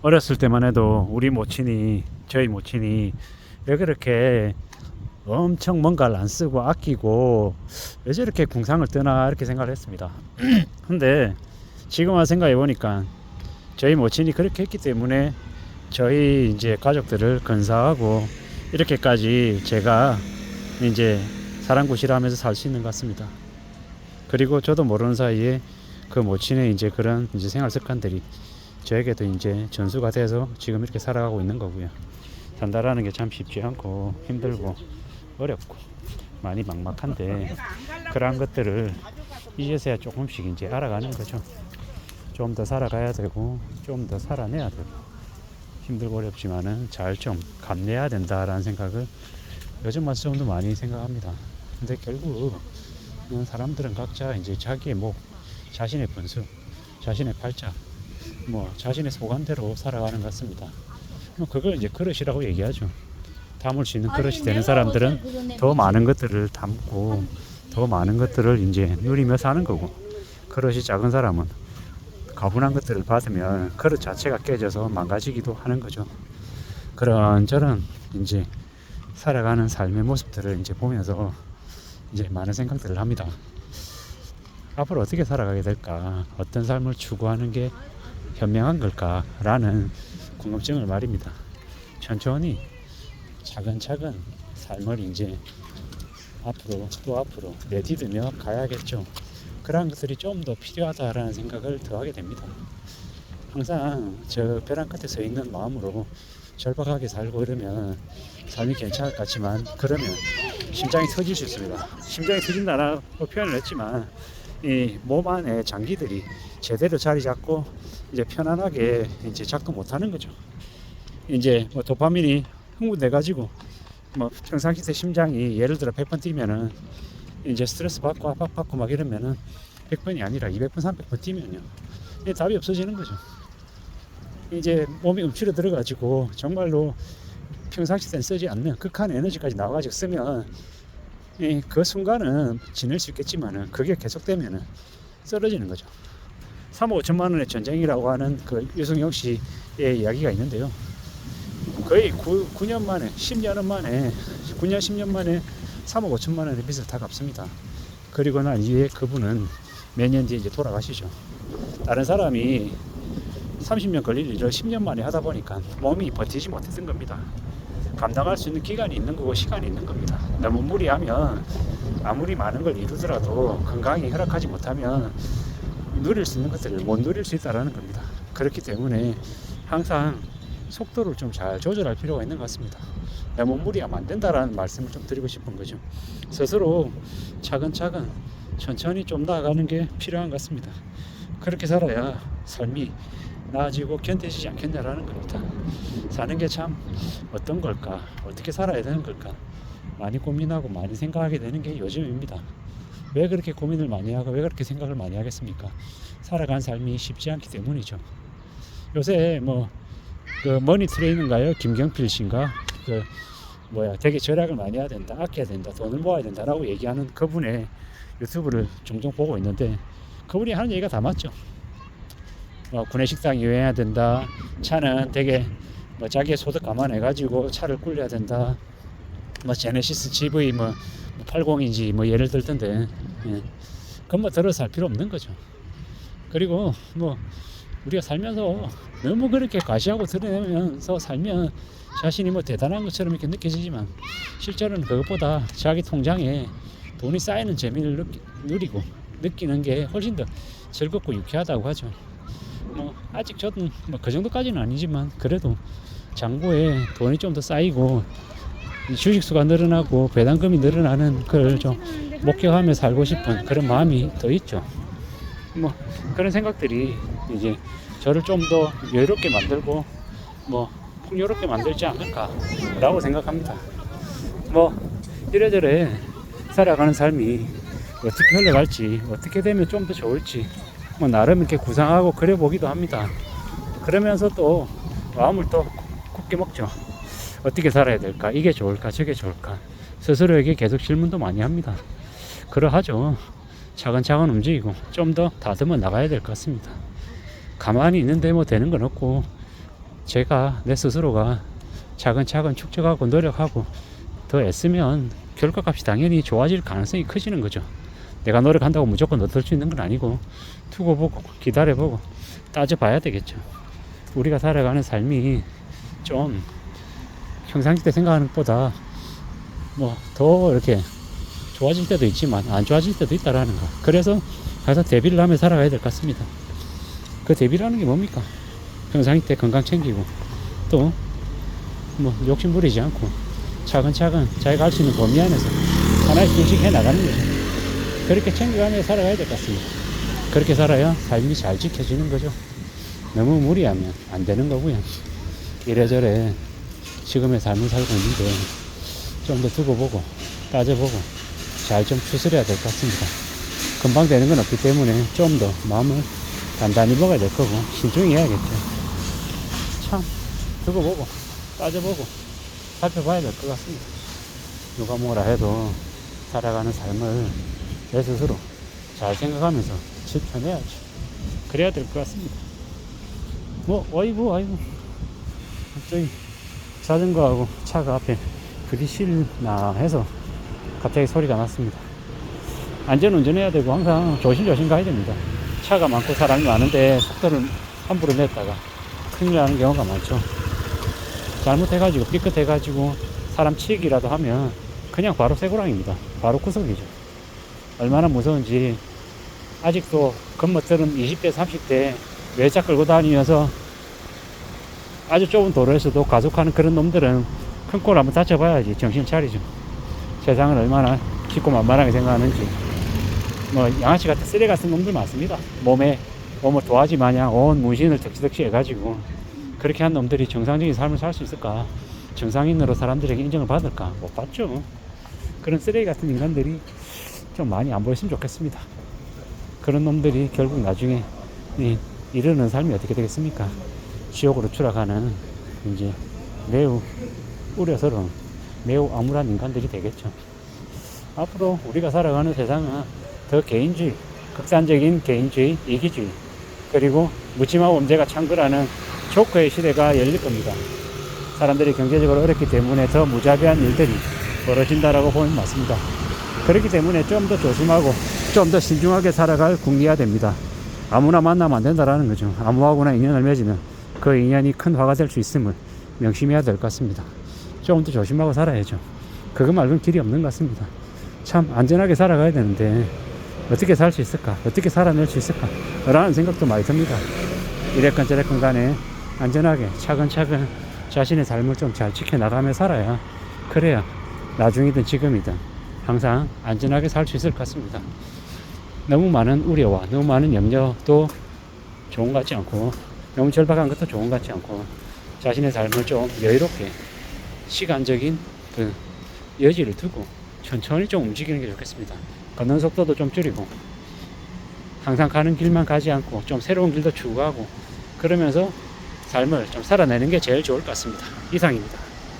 어렸을 때만 해도 저희 모친이 왜 그렇게 엄청 뭔가를 안 쓰고 아끼고 왜 저렇게 궁상을 뜨나 이렇게 생각을 했습니다. 근데 지금 와서 생각해 보니까 저희 모친이 그렇게 했기 때문에 저희 이제 가족들을 건사하고 이렇게까지 제가 이제 사랑구실하면서 살 수 있는 것 같습니다. 그리고 저도 모르는 사이에 그 모친의 이제 그런 이제 생활 습관들이 저에게도 이제 전수가 돼서 지금 이렇게 살아가고 있는 거고요. 산다라는 게 참 쉽지 않고 힘들고 어렵고 많이 막막한데 그러한 것들을 이제서야 조금씩 이제 알아가는 거죠. 좀 더 살아가야 되고 좀 더 살아내야 되고 힘들고 어렵지만은 잘 좀 감내해야 된다라는 생각을 요즘 와서 좀 더 많이 생각합니다. 근데 결국 사람들은 각자 이제 자기의 목, 자신의 분수, 자신의 팔자, 자신의 소관대로 살아가는 것 같습니다. 그걸 이제 그릇이라고 얘기하죠. 담을 수 있는 그릇이 되는 사람들은 더 많은 것들을 담고 더 많은 것들을 이제 누리며 사는 거고, 그릇이 작은 사람은 가분한 것들을 받으면 그릇 자체가 깨져서 망가지기도 하는 거죠. 그런저런 이제 살아가는 삶의 모습들을 이제 보면서 이제 많은 생각들을 합니다. 앞으로 어떻게 살아가게 될까? 어떤 삶을 추구하는 게 현명한 걸까라는 궁금증을 말입니다. 천천히 차근차근 삶을 이제 앞으로 또 앞으로 내디디며 가야겠죠. 그런 것들이 좀 더 필요하다라는 생각을 더하게 됩니다. 항상 저 벼랑 끝에 서 있는 마음으로 절박하게 살고 이러면 삶이 괜찮을 것 같지만, 그러면 심장이 터질 수 있습니다. 심장이 터진다라고 표현을 했지만 이 몸 안에 장기들이 제대로 자리 잡고 이제 편안하게 이제 작동 못하는 거죠. 이제 도파민이 흥분돼 가지고 평상시에 심장이 예를 들어 100번 뛰면은 이제 스트레스 받고 압박받고 막 이러면은 100번이 아니라 200번 300번 뛰면요 답이 없어지는 거죠. 이제 몸이 움츠려 들어가지고 정말로 평상시엔 쓰지 않는 극한의 에너지까지 나와가지고 쓰면 그 순간은 지낼 수 있겠지만은 그게 계속되면은 쓰러지는 거죠. 3억 5천만 원의 전쟁이라고 하는 그 유승용 씨의 이야기가 있는데요. 거의 9년 만에 10년 만에 9년 10년 만에 3억 5천만 원의 빚을 다 갚습니다. 그리고 난 이후에 그분은 몇 년 뒤에 이제 돌아가시죠. 다른 사람이 30년 걸릴 일을 10년 만에 하다 보니까 몸이 버티지 못했던 겁니다. 감당할 수 있는 기간이 있는 거고 시간이 있는 겁니다. 너무 무리하면 아무리 많은 걸 이루더라도 건강이 허락하지 못하면 누릴 수 있는 것들을 못 누릴 수 있다는 겁니다. 그렇기 때문에 항상 속도를 좀 잘 조절할 필요가 있는 것 같습니다. 너무 무리하면 안 된다라는 말씀을 좀 드리고 싶은 거죠. 스스로 차근차근 천천히 좀 나아가는 게 필요한 것 같습니다. 그렇게 살아야 삶이 나아지고 견뎌지지 않겠냐라는 겁니다. 사는 게 참 어떤 걸까? 어떻게 살아야 되는 걸까? 많이 고민하고 많이 생각하게 되는 게 요즘입니다. 왜 그렇게 고민을 많이 하고 왜 그렇게 생각을 많이 하겠습니까? 살아간 삶이 쉽지 않기 때문이죠. 요새 그 머니 트레이너인가요? 김경필 씨인가? 되게 절약을 많이 해야 된다, 아껴야 된다, 돈을 모아야 된다라고 얘기하는 그분의 유튜브를 종종 보고 있는데, 그분이 하는 얘기가 다 맞죠. 구내식당 이용해야 된다, 차는 되게 자기의 소득 감안해가지고 차를 굴려야 된다, 제네시스 GV 80인지 예를 들던데, 그건 들어서 할 필요 없는 거죠. 그리고 우리가 살면서 너무 그렇게 과시하고 드러내면서 살면 자신이 대단한 것처럼 이렇게 느껴지지만, 실제로는 그것보다 자기 통장에 돈이 쌓이는 재미를 누리고 느끼는 게 훨씬 더 즐겁고 유쾌하다고 하죠. 아직 저도 그 정도까지는 아니지만 그래도 장부에 돈이 좀 더 쌓이고 주식수가 늘어나고 배당금이 늘어나는 걸 좀 목격하며 살고 싶은 그런 마음이 더 있죠. 그런 생각들이 이제 저를 좀 더 여유롭게 만들고 풍요롭게 만들지 않을까라고 생각합니다. 이래저래 살아가는 삶이 어떻게 흘러갈지, 어떻게 되면 좀 더 좋을지 나름 이렇게 구상하고 그려보기도 합니다. 그러면서 또 마음을 또 굳게 먹죠. 어떻게 살아야 될까? 이게 좋을까? 저게 좋을까? 스스로에게 계속 질문도 많이 합니다. 그러하죠. 차근차근 움직이고 좀 더 다듬어 나가야 될 것 같습니다. 가만히 있는데 되는 건 없고, 제가 내 스스로가 차근차근 축적하고 노력하고 더 애쓰면 결과값이 당연히 좋아질 가능성이 커지는 거죠. 내가 노력한다고 무조건 얻을 수 있는 건 아니고 두고 보고 기다려보고 따져봐야 되겠죠. 우리가 살아가는 삶이 좀 평상시 때 생각하는 것보다 뭐 더 이렇게 좋아질 때도 있지만 안 좋아질 때도 있다라는 거. 그래서 가서 대비를 하며 살아가야 될 것 같습니다. 그 대비라는 게 뭡니까? 평상시 때 건강 챙기고 또 뭐 욕심 부리지 않고 차근차근 자기가 할 수 있는 범위 안에서 하나씩 둘씩 해 나가는 거죠. 그렇게 챙겨가며 살아가야 될 것 같습니다. 그렇게 살아야 삶이 잘 지켜지는 거죠. 너무 무리하면 안 되는 거고요. 이래저래 지금의 삶을 살고 있는데 좀 더 두고 보고 따져보고 잘 좀 추스려야 될 것 같습니다. 금방 되는 건 없기 때문에 좀 더 마음을 단단히 먹어야 될 거고 신중히 해야겠죠. 참 두고 보고 따져보고 살펴봐야 될 것 같습니다. 누가 뭐라 해도 살아가는 삶을 내 스스로 잘 생각하면서 지켜내야죠. 그래야 될 것 같습니다. 아이고 갑자기 자전거하고 차가 앞에 부딪히나 해서 갑자기 소리가 났습니다. 안전운전 해야 되고 항상 조심조심 가야 됩니다. 차가 많고 사람이 많은데 속도를 함부로 냈다가 큰일 나는 경우가 많죠. 잘못해가지고 삐끗해가지고 사람 치기라도 하면 그냥 바로 쇠고랑입니다. 바로 구속이죠. 얼마나 무서운지. 아직도 겉멋들은 20대 30대 외자 끌고 다니면서 아주 좁은 도로에서도 가속하는 그런 놈들은 큰 꼴 한번 다쳐봐야지 정신 차리죠. 세상을 얼마나 깊고 만만하게 생각하는지. 양아치 같은 쓰레기 같은 놈들 많습니다. 몸을 도화지 마냥 온 문신을 덕지덕지 해가지고 그렇게 한 놈들이 정상적인 삶을 살 수 있을까? 정상인으로 사람들에게 인정을 받을까? 못 받죠. 그런 쓰레기 같은 인간들이 좀 많이 안 보였으면 좋겠습니다. 그런 놈들이 결국 나중에 이르는 삶이 어떻게 되겠습니까? 지옥으로 추락하는 이제 매우 우려스러운 매우 암울한 인간들이 되겠죠. 앞으로 우리가 살아가는 세상은 더 개인주의, 극단적인 개인주의, 이기주의, 그리고 묻지마 범죄가 창궐하는 조커의 시대가 열릴 겁니다. 사람들이 경제적으로 어렵기 때문에 더 무자비한 일들이 벌어진다라고 보면 맞습니다. 그렇기 때문에 좀 더 조심하고 좀 더 신중하게 살아갈 국리해야 됩니다. 아무나 만나면 안 된다라는 거죠. 아무하고나 인연을 맺으면 그 인연이 큰 화가 될 수 있음을 명심해야 될 것 같습니다. 좀 더 조심하고 살아야죠. 그거 말고는 길이 없는 것 같습니다. 참 안전하게 살아가야 되는데 어떻게 살 수 있을까? 어떻게 살아낼 수 있을까? 라는 생각도 많이 듭니다. 이랬건 저랬건 간에 안전하게 차근차근 자신의 삶을 좀 잘 지켜나가며 살아야 그래야 나중이든 지금이든 항상 안전하게 살 수 있을 것 같습니다. 너무 많은 우려와 너무 많은 염려도 좋은 것 같지 않고 너무 절박한 것도 좋은 것 같지 않고 자신의 삶을 좀 여유롭게 시간적인 그 여지를 두고 천천히 좀 움직이는 게 좋겠습니다. 걷는 속도도 좀 줄이고 항상 가는 길만 가지 않고 좀 새로운 길도 추구하고 그러면서 삶을 좀 살아내는 게 제일 좋을 것 같습니다. 이상입니다.